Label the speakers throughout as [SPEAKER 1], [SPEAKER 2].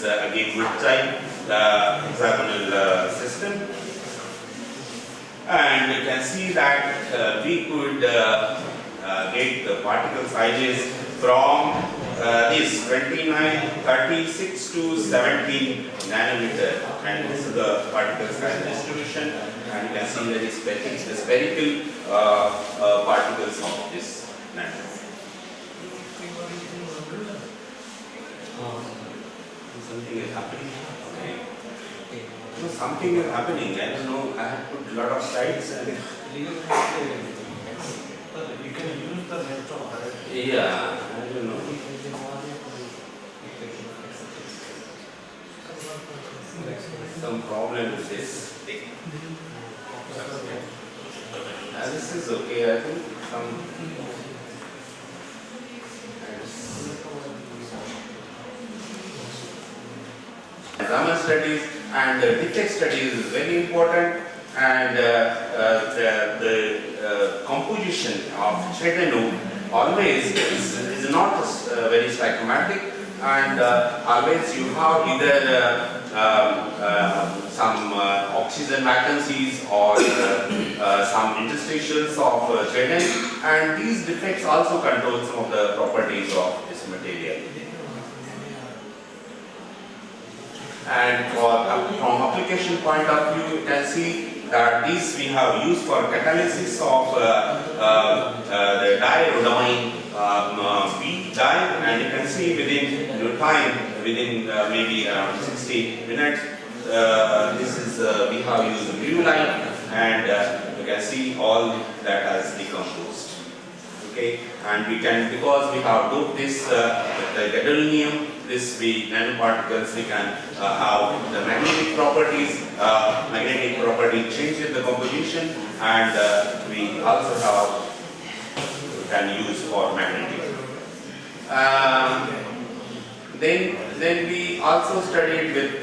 [SPEAKER 1] Again, good type hexagonal system, and you can see that we could get the particle sizes from this 29, 36 to 17 nanometer, and this is the particle size distribution, and you can see that is the spherical particles of this nano. Something is happening. Okay. So something is happening. I don't know. I have put a lot of slides. And
[SPEAKER 2] you can use the laptop.
[SPEAKER 1] Yeah, I don't know. Some problem with this thing. This is okay. I think some. Grammar studies and defect studies is very important, and the composition of Chetano always is not very stoichiometric, and always you have either some oxygen vacancies or some interstitials of Chetano, and these defects also control some of the properties of this material. And from application point of view, you can see that these we have used for catalysis of the diarhodamine wheat dye, and you can see within no time, within maybe around 60 minutes, this is we have used the blue line, and you can see all that has decomposed. Okay, and we can, because we have doped this with the gadolinium, this nanoparticles, we can have the magnetic properties, magnetic property changes the composition, and we also can use for magnetic. Then we also studied with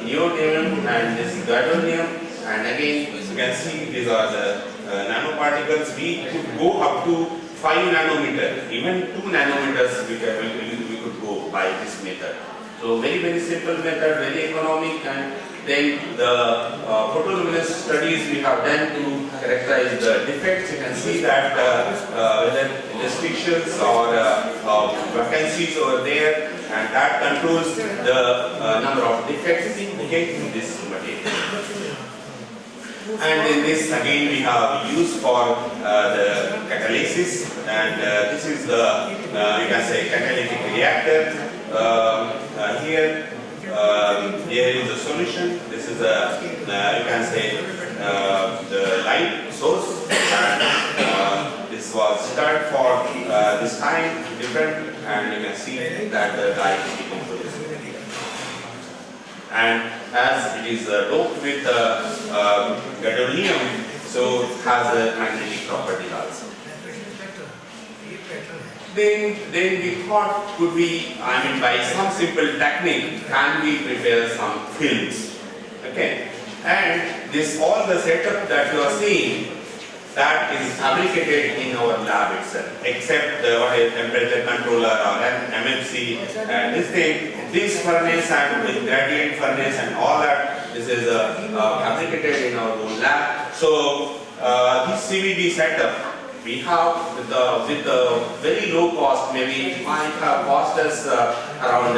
[SPEAKER 1] neodymium and this gadolinium, and again you can see these are the nanoparticles. We could go up to 5 nanometer, even 2 nanometers we could go by this method. So very simple method, very economic, and then the photoluminescence studies we have done to characterize the defects. You can see that whether restrictions or vacancies over there, and that controls the number of defects in this material. And in this again we have used for the catalysis, and this is the you can say catalytic reactor. Here is the solution. This is a you can say the light source. And, this was started for this time different, and you can see that the light is decomposed. And as it is doped with gadolinium, so it has a magnetic property also. Then we thought, could we, by some simple technique, can we prepare some films? Okay, and this all the setup that you are seeing, that is fabricated in our lab itself, except the temperature controller or MFC and this thing, this furnace and the gradient furnace and all that, this is fabricated in our own lab. So this CVD setup we have with the very low cost, maybe it might have cost us around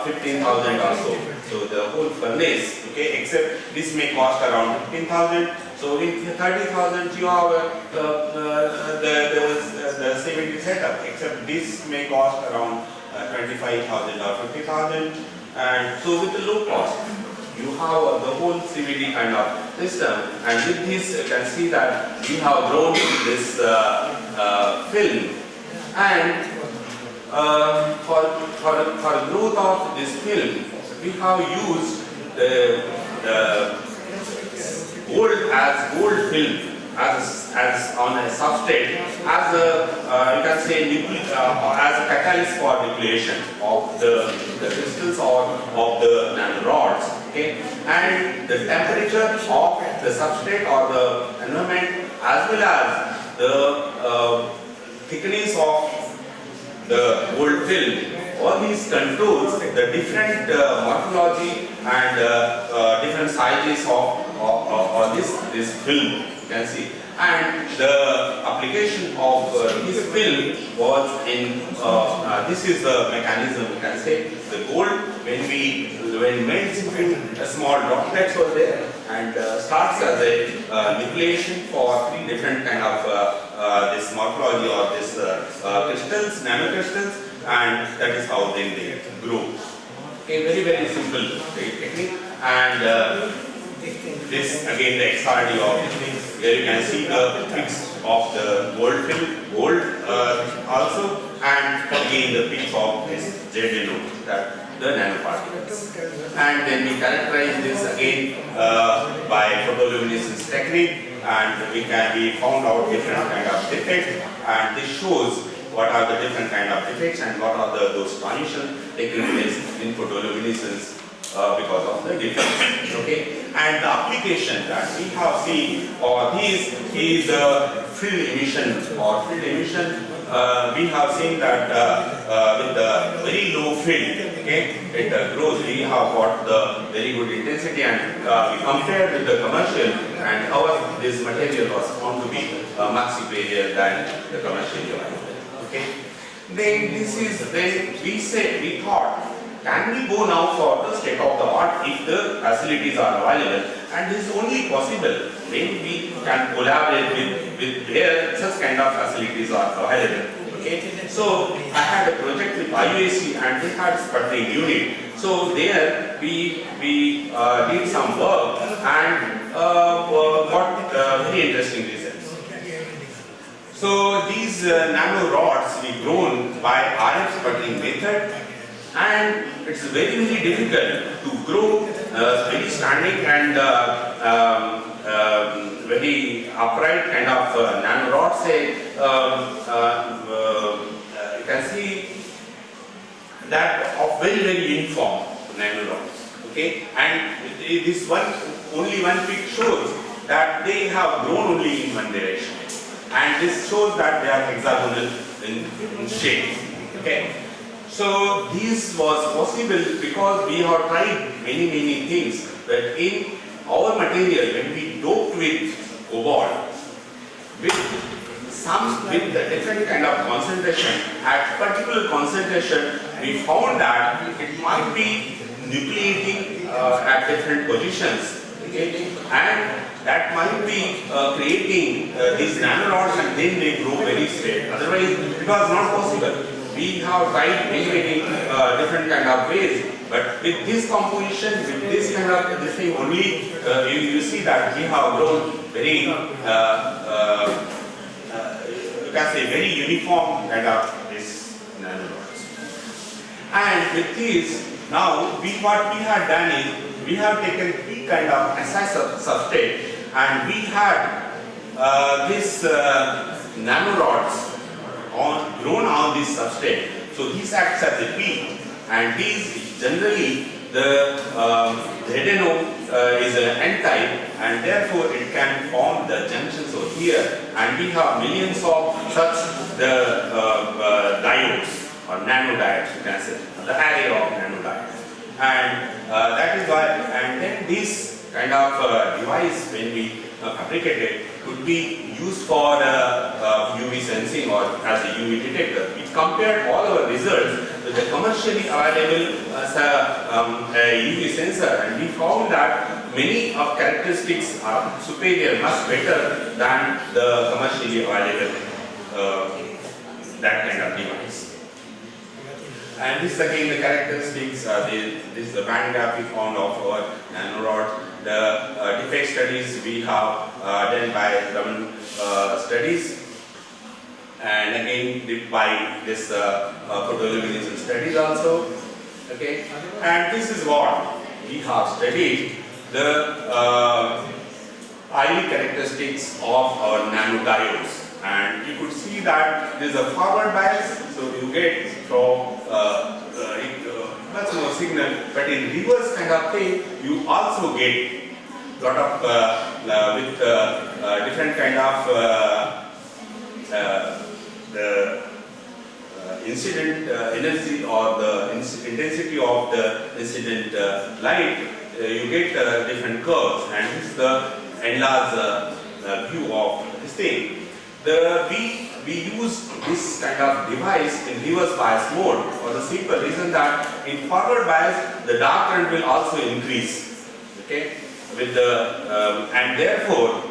[SPEAKER 1] 15,000 or so. So the whole furnace, okay, except this may cost around 15,000. So in 30,000 you have the CVD setup, except this may cost around 25,000 or 50,000. And so with the low cost, you have the whole CVD kind of system. And with this, you can see that we have grown this film. And for growth of this film, we have used the gold as gold film as on a substrate as a you can say as a catalyst for nucleation of the crystals or of the nanorods. Okay, and the temperature of the substrate or the environment as well as the thickness of the gold film all these controls, the different morphology and different sizes of this film, you can see. And the application of this film was in, this is the mechanism, you can say, the gold, when melts into small droplets over there and starts as a nucleation for different kind of this morphology or this crystals, nanocrystals, and that is how then they grow. Okay, very, very simple technique. And this again the XRD of this thing. Here you can see the peaks of the gold film, gold also, and again the peaks of this ZNO, that the nanoparticles. And then we characterize this again by photoluminescence technique, and we found out different kind of defects, and this shows what are the different kind of defects and what are those transitions taking place in photoluminescence because of the defects. Okay, and the application that we have seen, or this is field emission or field emission. We have seen that with the very low field, okay, it grows. We have got the very good intensity, and we compared with the commercial, and this material was found to be much superior than the commercially available. Okay, then we thought, can we go now for the state of the art if the facilities are available? And this is only possible when we can collaborate with where such kind of facilities are available. Okay, so I had a project with IUAC and they had sputtering unit. So there we did some work and got very interesting results. So these nano rods we grown by RF sputtering method, and it's very, very difficult to grow very standing and very upright kind of nano rods. You can see that of very, very uniform nano rods. Okay, and this only one peak shows that they have grown only in one direction, and this shows that they are hexagonal in shape. Okay. So this was possible because we have tried many things, that in our material when we doped with cobalt with the different kind of concentration, at particular concentration we found that it might be nucleating at different positions, okay? And that might be creating these nanorods, and then they grow very straight. Otherwise it was not possible. We have tried many different kind of ways, but with this composition, with this kind of this thing only, you see that we have grown very, you can say very uniform kind of this nanorods. And with this, now what we had done is, we have taken three kind of SI substrate, and we had this nanorods grown on this substrate. So this acts as a peak, and these generally the ZNO is an N-type, and therefore it can form the junctions over here, and we have millions of such the diodes or nanodiodes, you can say, the array of nanodiodes, and that is why. And then this kind of device, when we fabricate it, could be used for UV sensing or as a UV detector. We compared all our results with the commercially available UV sensor, and we found that many of characteristics are superior, much better than the commercially available that kind of device. And this again the characteristics, this is the band gap we found of our nanorod. The defect studies we have done by Raman studies, and again did by this photoluminescence studies also. Okay, and this is what we have studied, the IV characteristics of our nanodiodes, and you could see that there is a forward bias, so you get from much more signal, but in reverse kind of thing you also get lot of with different kind of incident energy or the intensity of the incident light, you get different curves, and this is the enlarged view of this thing. We use this kind of device in reverse bias mode for the simple reason that in forward bias the dark current will also increase. Okay, with the and therefore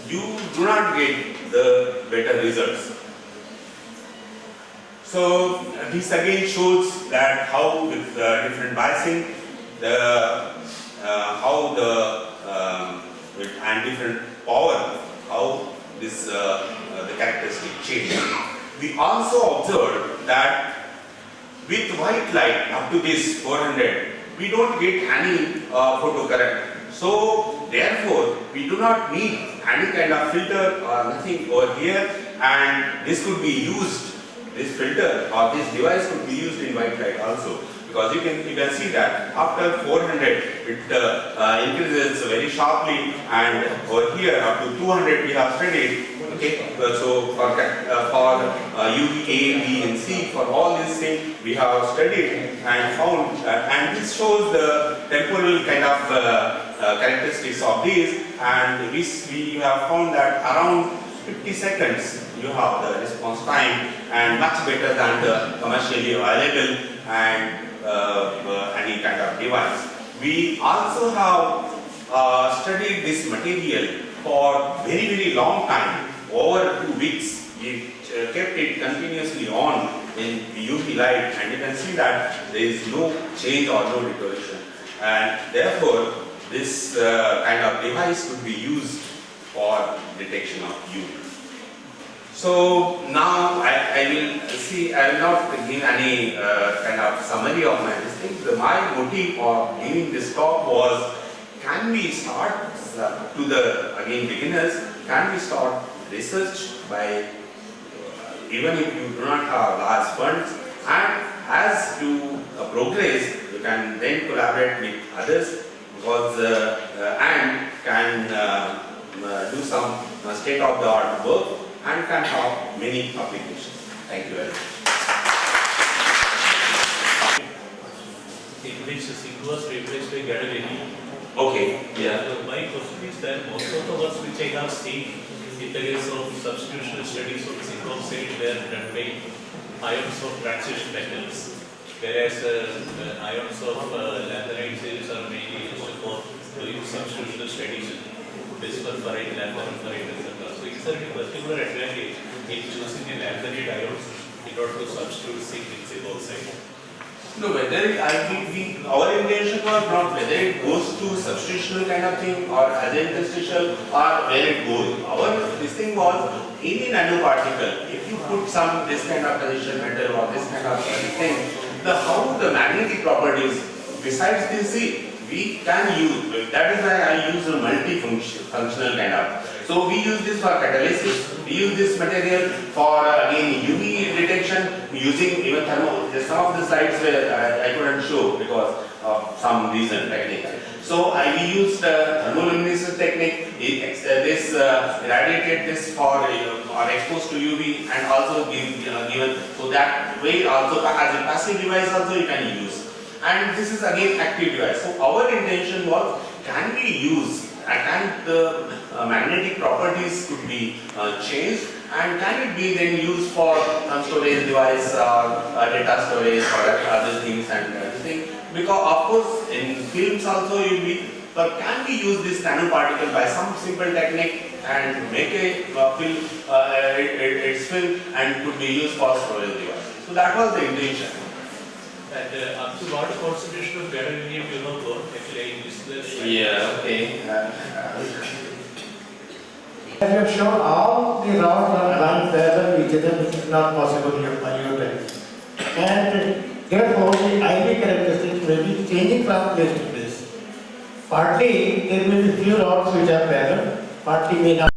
[SPEAKER 1] you do not get the better results. So this again shows that how with different biasing, how with and different power, how this the characteristic change. We also observed that with white light up to this 400, we don't get any photocurrent. So therefore, we do not need any kind of filter or nothing over here, and this could be used. This filter or this device could be used in white light also, because you can see that after 400 it increases very sharply, and over here up to 200 we have studied. Okay, so for UV A, B, and C, for all these things we have studied and found, and this shows the temporal kind of characteristics of these, and we have found that around 50 seconds you have the response time, and much better than the commercially available and any kind of device. We also have studied this material for very long time, over 2 weeks. We kept it continuously on in UV light, and you can see that there is no change or no deterioration, and therefore this kind of device could be used for detection of UV. So now I will not give any kind of summary of my thing. My motive of giving this talk was, can we start to the again beginners, can we start research by even if you do not have large funds, and as you progress you can then collaborate with others, because and can do some state-of-the-art work and can have many applications. Thank you very much.
[SPEAKER 3] Which was replaced by Aggarwal.
[SPEAKER 1] Okay. Yeah.
[SPEAKER 3] So my question is that most of the works which I have seen in the case of substitutional studies of zinc oxide were done by ions of transition metals, whereas ions of lanthanides are mainly used for doing substitutional studies in bismuth ferrite, lanthanum ferrite, etc. So is there any particular advantage in choosing a lanthanide ion in order to substitute zinc in zinc oxide?
[SPEAKER 1] No, whether our intention was not whether it goes to substitutional kind of thing or as an interstitial or where it goes. This thing was in a nanoparticle. If you put some this kind of transition metal or this kind of thing, how the magnetic properties besides this, we can use. That is why I use a multi-functional kind of. So we use this for catalysis. We use this material for again UV detection using even thermal. Some of the slides where I couldn't show because of some reason technique. So we used thermoluminescence technique. This irradiated this for or exposed to UV and also given, so that way also as a passive device also you can use. And this is again active device. So our intention was, can we use and the magnetic properties could be changed, and can it be then used for some storage device or data storage or other things and everything. Because of course in films also but can we use this nanoparticle by some simple technique and make a film, its film, and could be used for storage device. So that was the intention.
[SPEAKER 3] And up to what concentration of gadolinium you have got? Actually, I missed this.
[SPEAKER 1] Yeah, okay.
[SPEAKER 4] I have shown all the rods are run parallel with each other, which is not possible here by your time. And therefore, the IV characteristics may be changing from place to place. Partly, there may be few rods which are parallel, partly may not.